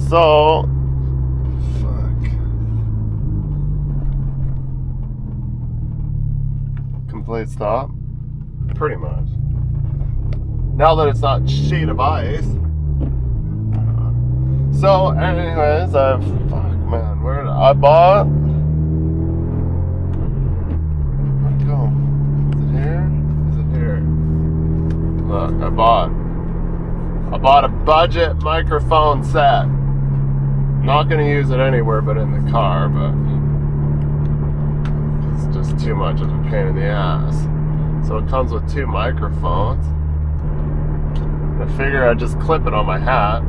So, fuck. Complete stop? Pretty much. Now that it's not sheet of ice. So, anyways, I bought. Where'd it go? Is it here? Is it here? Look, I bought a budget microphone set. Not gonna use it anywhere but in the car, but it's just too much of a pain in the ass. So it comes with 2 microphones. I figure I'd just clip it on my hat.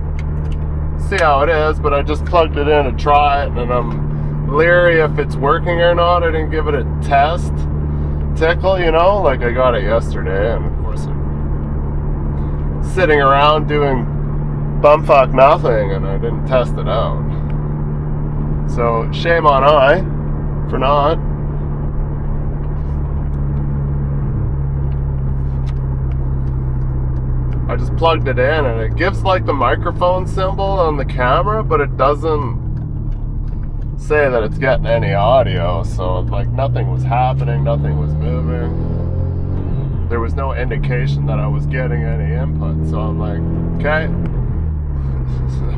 See how it is, but I just plugged it in to try it, and I'm leery if it's working or not. I didn't give it a test tickle, you know, like I got it yesterday, and of course I'm sitting around doing bumfuck nothing, and I didn't test it out. So shame on I for not. I just plugged it in, and it gives like the microphone symbol on the camera, but it doesn't say that it's getting any audio. So like nothing was happening, nothing was moving. There was no indication that I was getting any input. So I'm like, okay,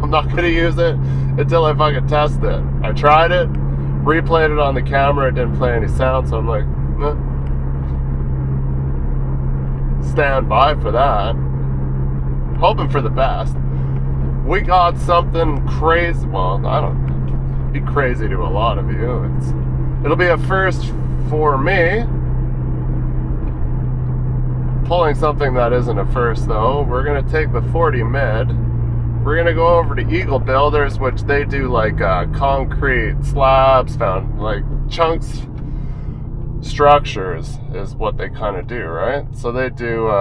I'm not gonna use it until I fucking test it. I tried it, replayed it on the camera, it didn't play any sound, so I'm like, stand by for that. Hoping for the best. We got something crazy. Well, I don't be crazy to a lot of you. It'll be a first for me. Pulling something that isn't a first though. We're gonna take the 40 mid. We're gonna go over to Eagle Builders, which they do like concrete slabs, found like chunks, structures is what they kind of do, right? So they do.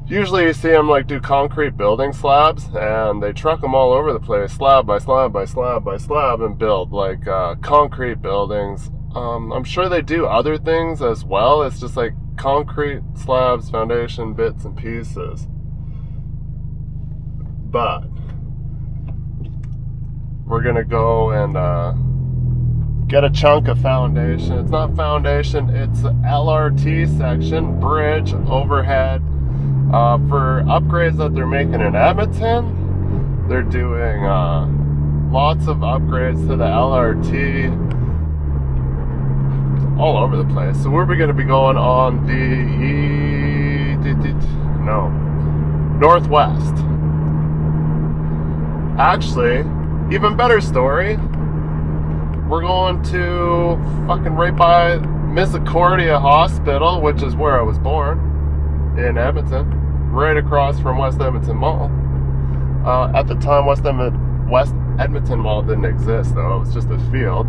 Usually you see them like do concrete building slabs, and they truck them all over the place, slab by slab by slab by slab, and build like concrete buildings. I'm sure they do other things as well. It's just like concrete slabs, foundation, bits and pieces. But we're gonna go and get a chunk of foundation. It's not foundation, it's LRT section, bridge, overhead. For upgrades that they're making in Edmonton, they're doing lots of upgrades to the LRT all over the place. So we're going to be going on the northwest. Actually, even better story. We're going to fucking right by Misericordia Hospital, which is where I was born, in Edmonton. Right across from West Edmonton Mall. At the time, West Edmonton Mall didn't exist, though. It was just a field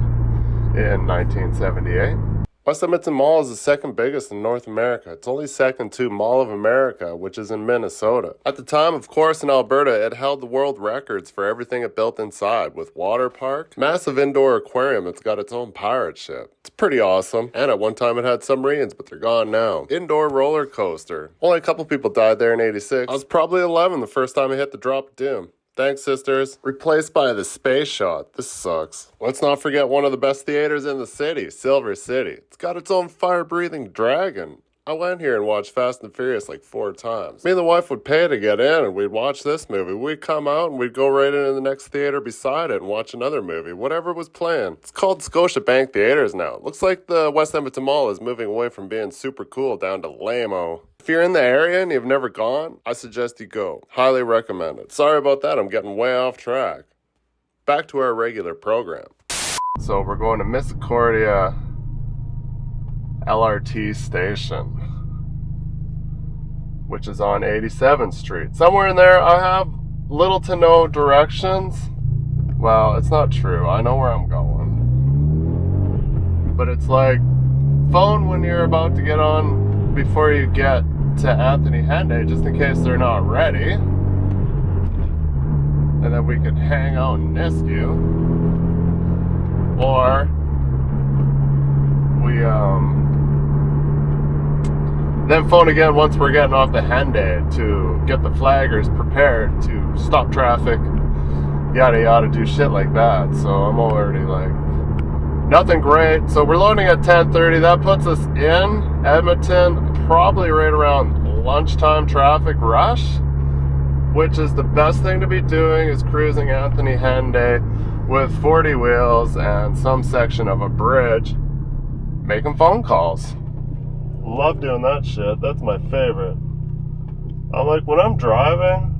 in 1978. West Edmonton Mall is the second biggest in North America. It's only second to Mall of America, which is in Minnesota. At the time, of course, in Alberta, it held the world records for everything it built inside, with water park, massive indoor aquarium. It's got its own pirate ship. It's pretty awesome. And at one time it had submarines, but they're gone now. Indoor roller coaster. Only a couple people died there in 86. I was probably 11 the first time I hit the drop of doom. Thanks, sisters. Replaced by the Space Shot. This sucks. Let's not forget one of the best theaters in the city, Silver City. It's got its own fire-breathing dragon. I went here and watched Fast and Furious like 4 times. Me and the wife would pay to get in, and we'd watch this movie. We'd come out and we'd go right into the next theater beside it and watch another movie, whatever was playing. It's called Scotiabank Theaters now. Looks like the West Edmonton Mall is moving away from being super cool down to lame-o. If you're in the area and you've never gone, I suggest you go. Highly recommend it. Sorry about that, I'm getting way off track. Back to our regular program. So we're going to Misericordia LRT station, which is on 87th Street. Somewhere in there, I have little to no directions. Well, it's not true. I know where I'm going. But it's like, phone when you're about to get on before you get to Anthony Henday, just in case they're not ready. And then we could hang out in Nisku. Or we then phone again once we're getting off the Henday to get the flaggers prepared to stop traffic yada yada, do shit like that. So I'm already like, nothing great. So we're loading at 10:30. That puts us in Edmonton probably right around lunchtime traffic rush, which is the best thing to be doing, is cruising Anthony Henday with 40 wheels and some section of a bridge, making phone calls. Love doing that shit. That's my favorite. I'm like, when I'm driving,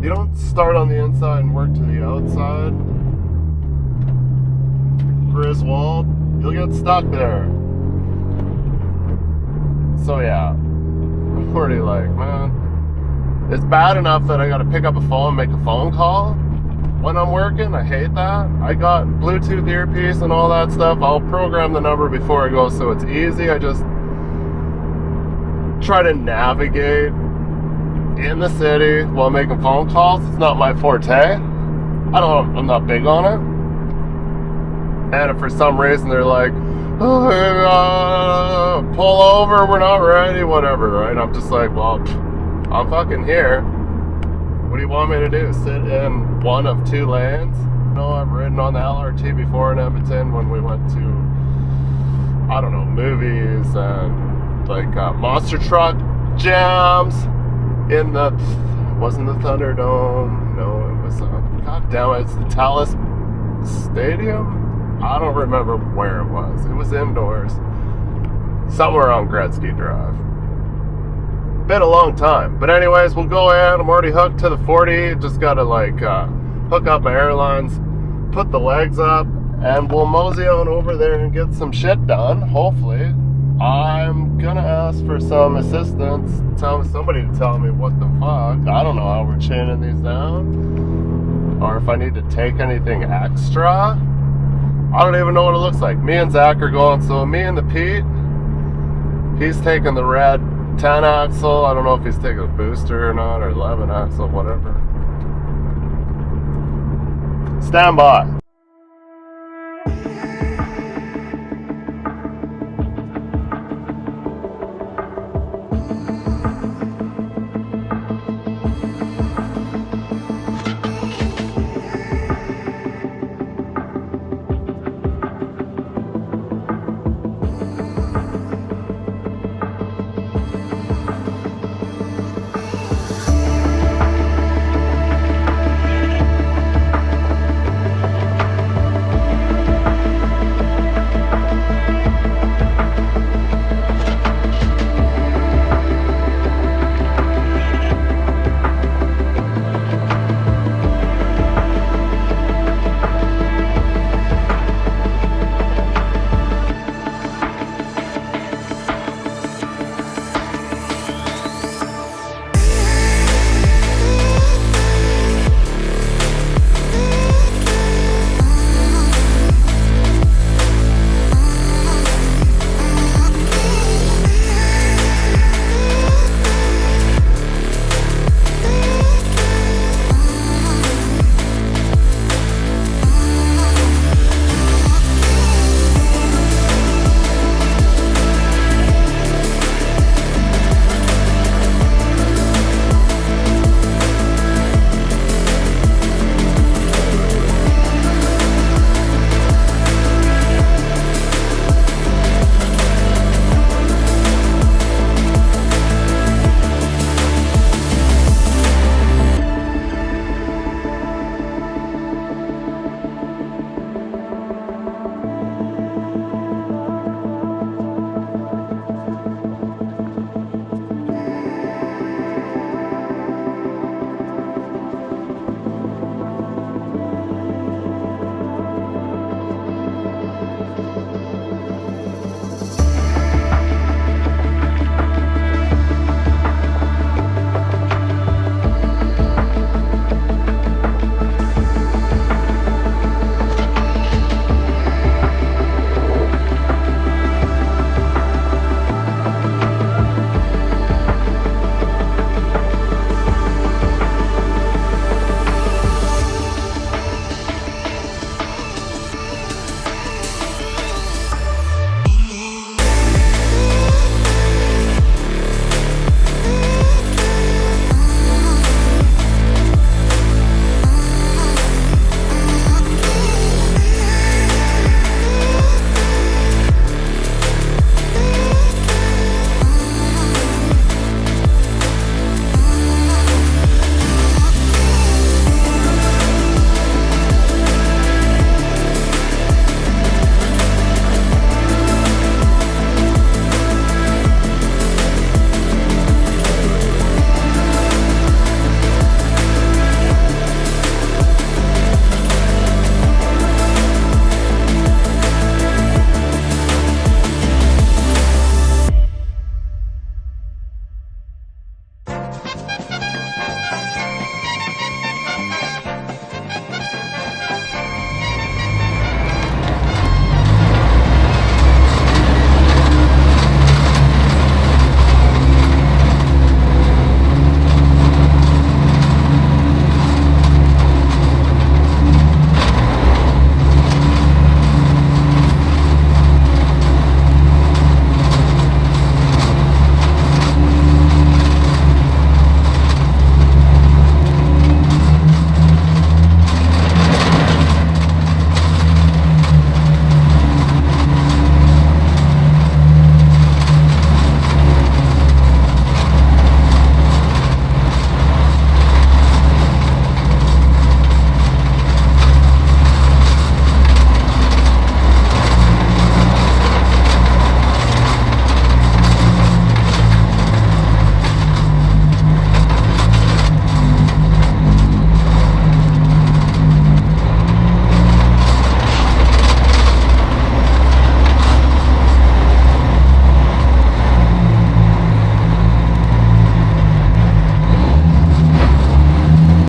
you don't start on the inside and work to the outside. Griswold, you'll get stuck there. So yeah, I'm already like, man, it's bad enough that I gotta pick up a phone and make a phone call when I'm working. I hate that. I got Bluetooth earpiece and all that stuff. I'll program the number before I go so it's easy. I just try to navigate in the city while making phone calls. It's not my forte. I'm not big on it. And if for some reason they're like, oh, pull over, we're not ready, whatever, right? I'm just like, well, I'm fucking here. What do you want me to do? Sit in one of two lanes? No, I've ridden on the LRT before in Edmonton when we went to, I don't know, movies and like monster truck jams in the, wasn't the Thunderdome? No, it was, god damn it, it's the Talus Stadium? I don't remember where it was. It was indoors. Somewhere on Gretzky Drive. Been a long time. But anyways, we'll go in. I'm already hooked to the 40. Just gotta like hook up my airlines, put the legs up, and we'll mosey on over there and get some shit done, hopefully. I'm gonna ask for some assistance. Somebody to tell me what the fuck. I don't know how we're chaining these down, or if I need to take anything extra. I don't even know what it looks like. Me and Zach are going, so me and the Pete, he's taking the red 10 axle. I don't know if he's taking a booster or not, or 11 axle, whatever. Stand by.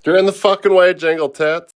You're in the fucking way, Jingle Tits.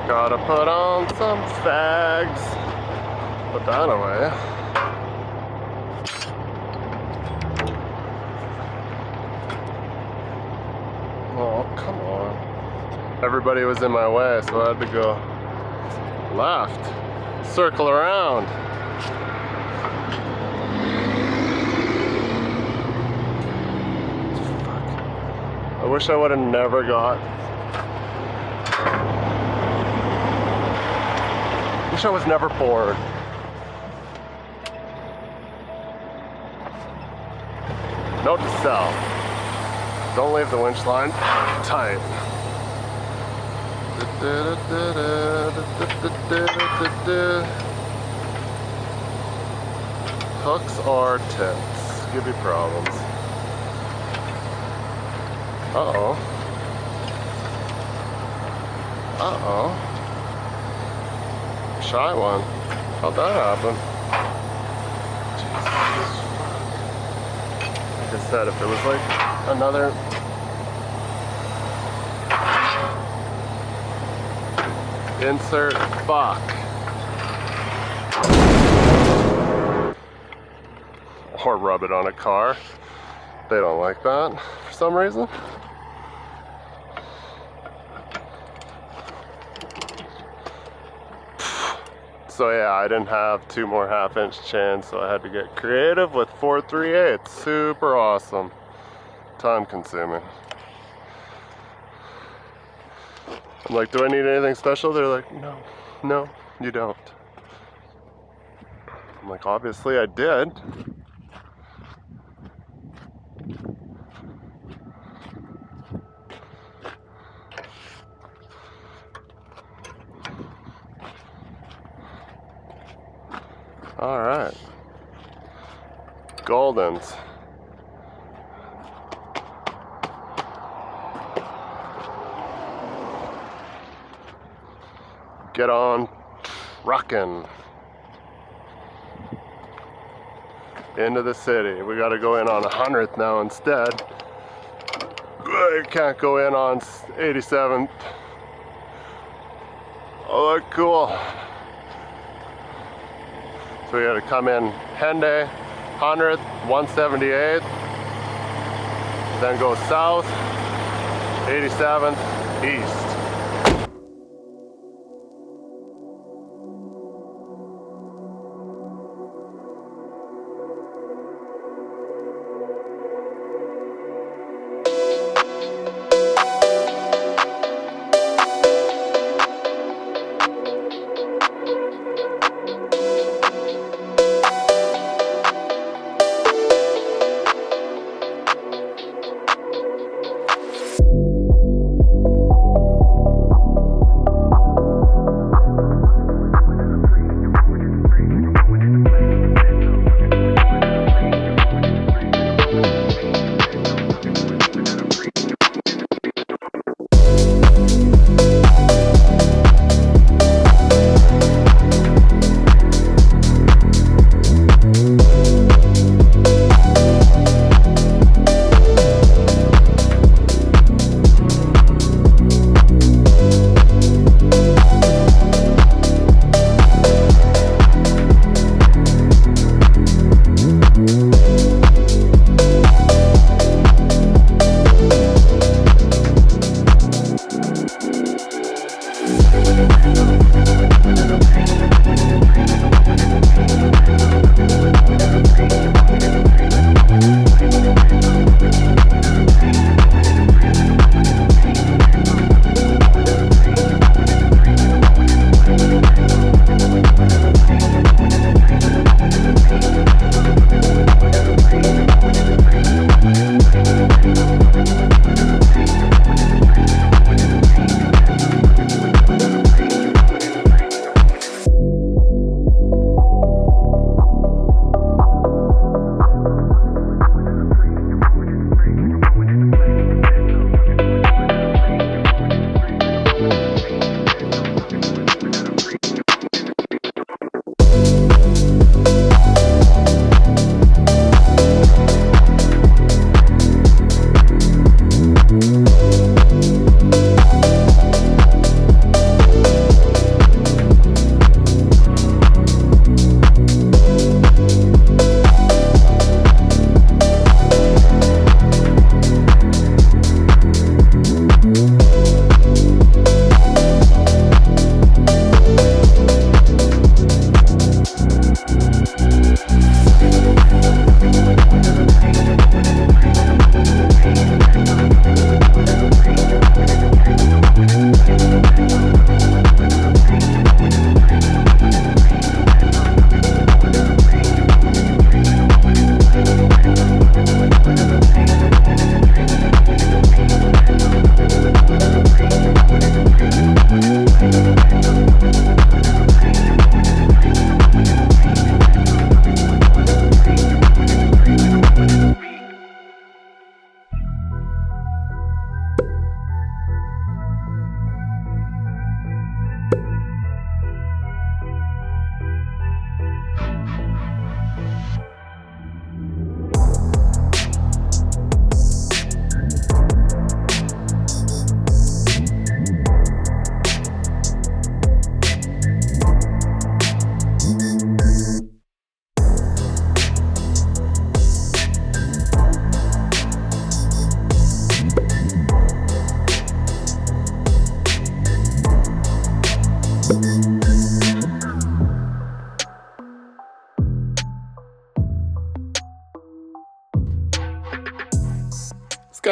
Gotta put on some fags. Put that away. Oh, come on. Everybody was in my way, so I had to go left. Circle around. Fuck. I wish I would have never got. I was never bored. Note to self: don't leave the winch line tight. Hooks or tips give you problems. Uh-oh. Uh-oh. Shy one. How'd that happen? Jesus. Like I said, if it was like another insert fuck. Or rub it on a car. They don't like that for some reason. So yeah, I didn't have 2 more 1/2-inch chins, so I had to get creative with 4 3/8. Super awesome. Time consuming. I'm like, do I need anything special? They're like, no, you don't. I'm like, obviously I did. All right, Goldens. Get on trucking into the city. We got to go in on 100th now instead. I can't go in on 87th. Oh, look cool. So we got to come in Henday, 100th, 178th, then go south, 87th, east.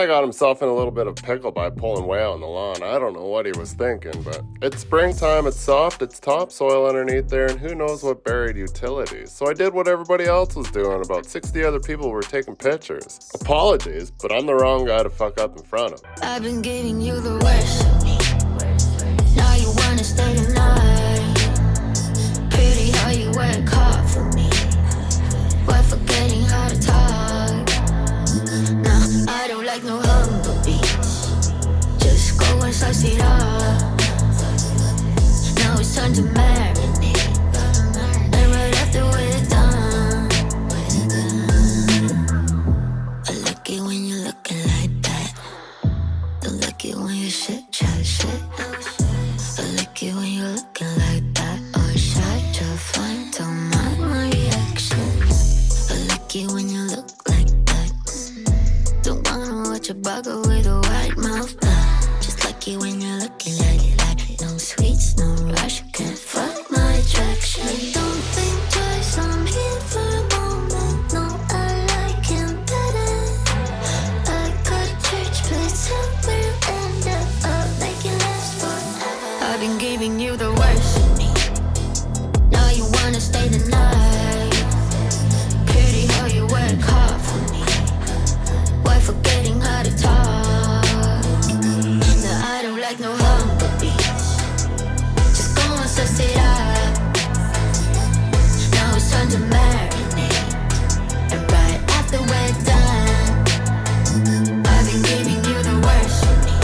guy got himself in a little bit of pickle by pulling way out on the lawn. I don't know what he was thinking, but it's springtime, it's soft, it's topsoil underneath there, and who knows what buried utilities. So I did what everybody else was doing. About 60 other people were taking pictures. Apologies, but I'm the wrong guy to fuck up in front of. I've been giving you the worst of me. Now you wanna stay the night. Pretty how you work hard for me. While forgetting how to talk. Nah, I don't like no humble beats. Just go and slice it up. Now it's time to marinate. And right after we're done, I like it when you're looking like that. Don't like it when you shit, chat shit. I like it when you're looking like that. Oh, shy, just fine, don't mind my reaction. I like it when you look like that. Don't wanna watch a bugger with a white mouth. Just like it when you're looking like that. No sweets, no rush, can't fuck my attraction. Don't think twice, I'm here for a moment. No, I like him better. I got a church place somewhere and I'll make it last forever. I've been giving you the worst of me. Now you wanna stay the night. Pretty how you work hard for me. Why forgetting how to talk? No, I don't like no humble beats. Just go and suss it up. Now it's time to marinate. And right after we're done, I've been giving you the worst of me.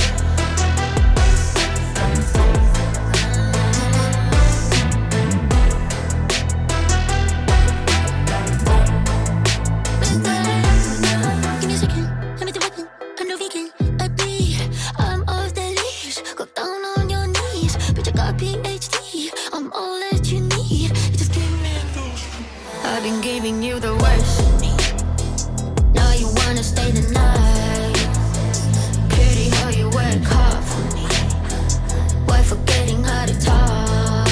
Give me a second, I'm at the weapon, I'm no vegan, I bleed, I'm off the leash, go down on your knees, bitch I got PhD, I'm all that you need, you just give me those. I've been giving you the worst of me, now you wanna stay the night, pretty how you work hard for me, why forgetting how to talk,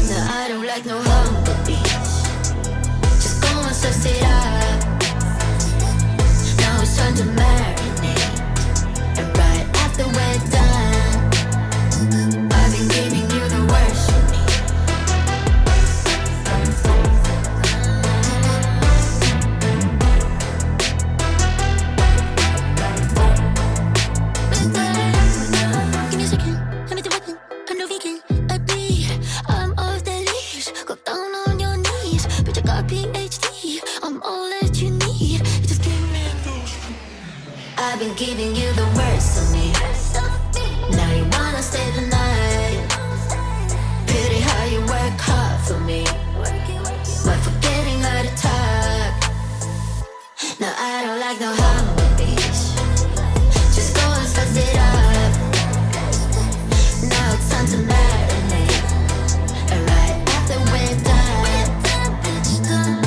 no I don't like no humble beats, just go and suss it up. Now it's time to marinate. And right after we're done, I've been giving you the worst of me. Give me a second, I'm at the weapon, I'm no vegan, I bleed, I'm off the leash, go down on your knees, bitch I got PhD, I'm all that you need, you just give me those. I've been giving you the worst of me. Now you wanna stay the night. Pretty how you work hard for me. Why forgetting how to talk? No, I don't like no humble beats. Just go and suss it up. Now it's time to marinate. And right after we're done, it's done.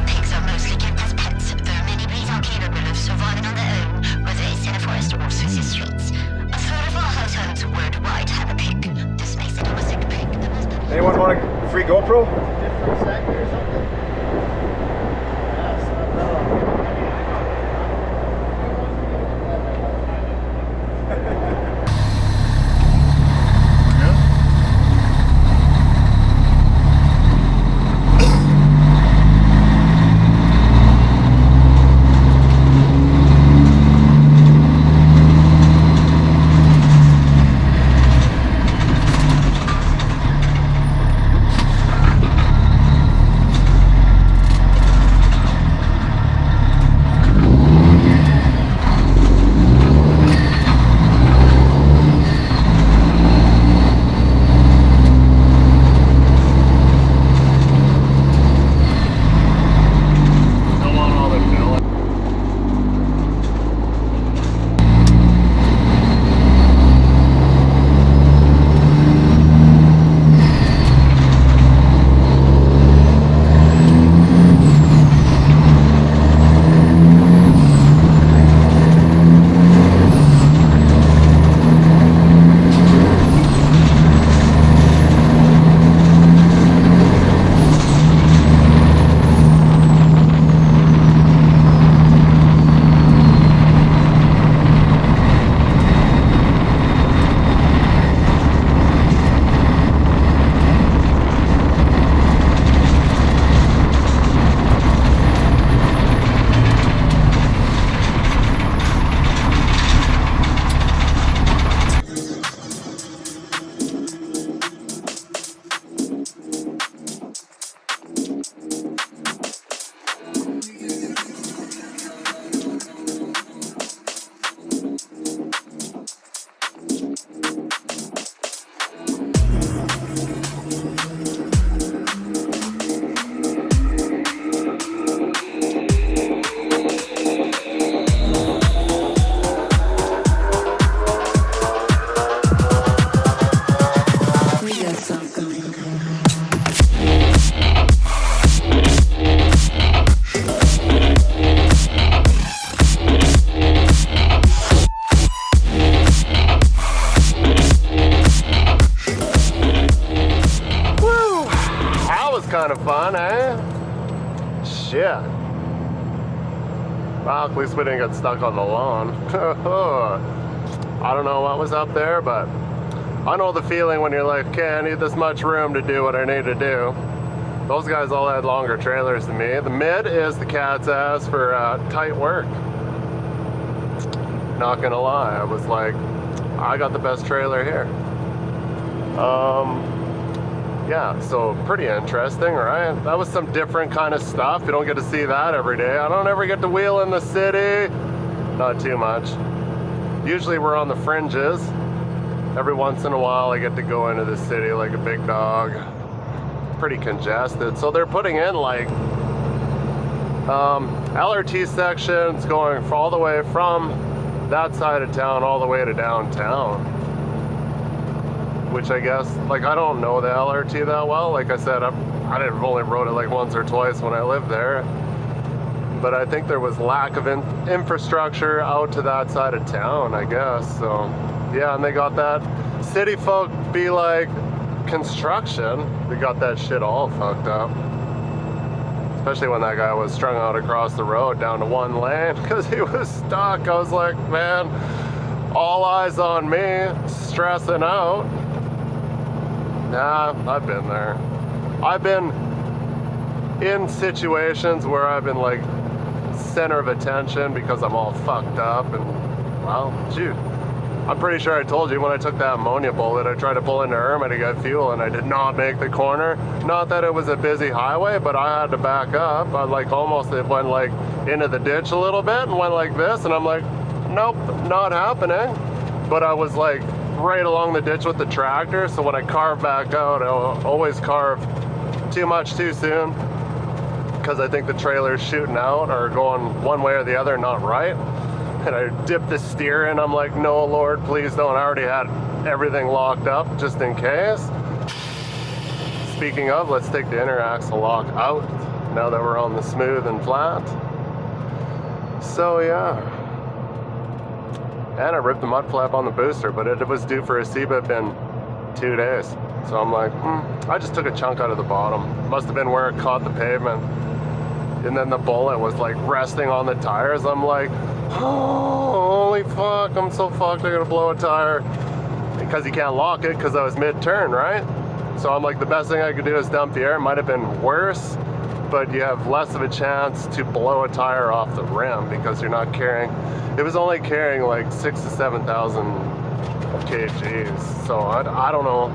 Pigs are mostly kept as pets, though many breeds are capable of surviving on their own, whether it's in a forest or Swiss streets. A third of our households worldwide have a pig. This makes a domestic pig the most popular. Anyone want a free GoPro? Different sector or something? Yes, kind of fun, eh? Shit. Well, at least we didn't get stuck on the lawn. I don't know what was up there, but I know the feeling when you're like, okay, I need this much room to do what I need to do. Those guys all had longer trailers than me. The mid is the cat's ass for tight work. Not gonna lie, I was like, I got the best trailer here. Yeah, so pretty interesting, right? That was some different kind of stuff. You don't get to see that every day. I don't ever get to wheel in the city. Not too much. Usually we're on the fringes. Every once in a while I get to go into the city like a big dog. Pretty congested. So they're putting in like LRT sections going all the way from that side of town all the way to downtown. Which I guess, like, I don't know the LRT that well. Like I said, I only rode it like once or twice when I lived there. But I think there was lack of infrastructure out to that side of town, I guess. So, yeah, and they got that city folk be like construction. They got that shit all fucked up. Especially when that guy was strung out across the road down to one lane because he was stuck. I was like, man, all eyes on me, stressing out. Nah, I've been there. I've been in situations where I've been like center of attention because I'm all fucked up and, well, shoot. I'm pretty sure I told you when I took that ammonia bullet, I tried to pull into Irma to get fuel and I did not make the corner. Not that it was a busy highway, but I had to back up. I like almost it went like into the ditch a little bit and went like this and I'm like, nope, not happening. But I was like right along the ditch with the tractor, so when I carve back out, I always carve too much too soon because I think the trailer's shooting out or going one way or the other, not right. And I dip the steer in, I'm like, no Lord, please don't. I already had everything locked up just in case. Speaking of, let's take the inner axle lock out now that we're on the smooth and flat. So yeah. And I ripped the mud flap on the booster, but it was due for a CBIP in 2 days. So I'm like, I just took a chunk out of the bottom. Must have been where it caught the pavement. And then the bullet was like resting on the tires. I'm like, oh, holy fuck, I'm so fucked, I gotta blow a tire. Because you can't lock it because I was mid-turn, right? So I'm like, the best thing I could do is dump the air. It might have been worse, but you have less of a chance to blow a tire off the rim because you're not carrying, it was only carrying like 6,000 to 7,000 kgs. So I don't know,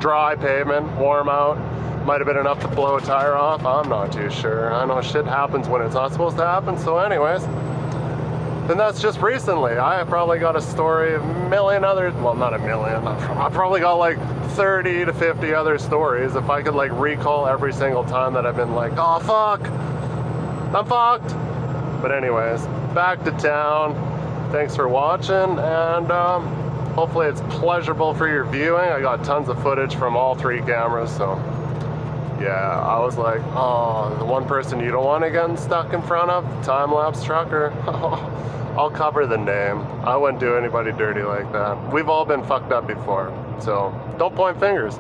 dry pavement, warm out, might have been enough to blow a tire off. I'm not too sure. I know shit happens when it's not supposed to happen. So anyways, and that's just recently. I probably got a story, a million others, well, not a million. I probably got like 30 to 50 other stories if I could like recall every single time that I've been like, oh fuck, I'm fucked. But anyways, back to town. Thanks for watching, and hopefully it's pleasurable for your viewing. I got tons of footage from all 3 cameras, so yeah, I was like, oh, the one person you don't want to get stuck in front of, time-lapse trucker. I'll cover the name. I wouldn't do anybody dirty like that. We've all been fucked up before, so don't point fingers.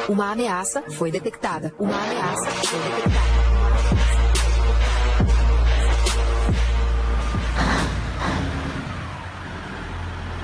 Uma ameaça foi detectada. Uma ameaça foi detectada.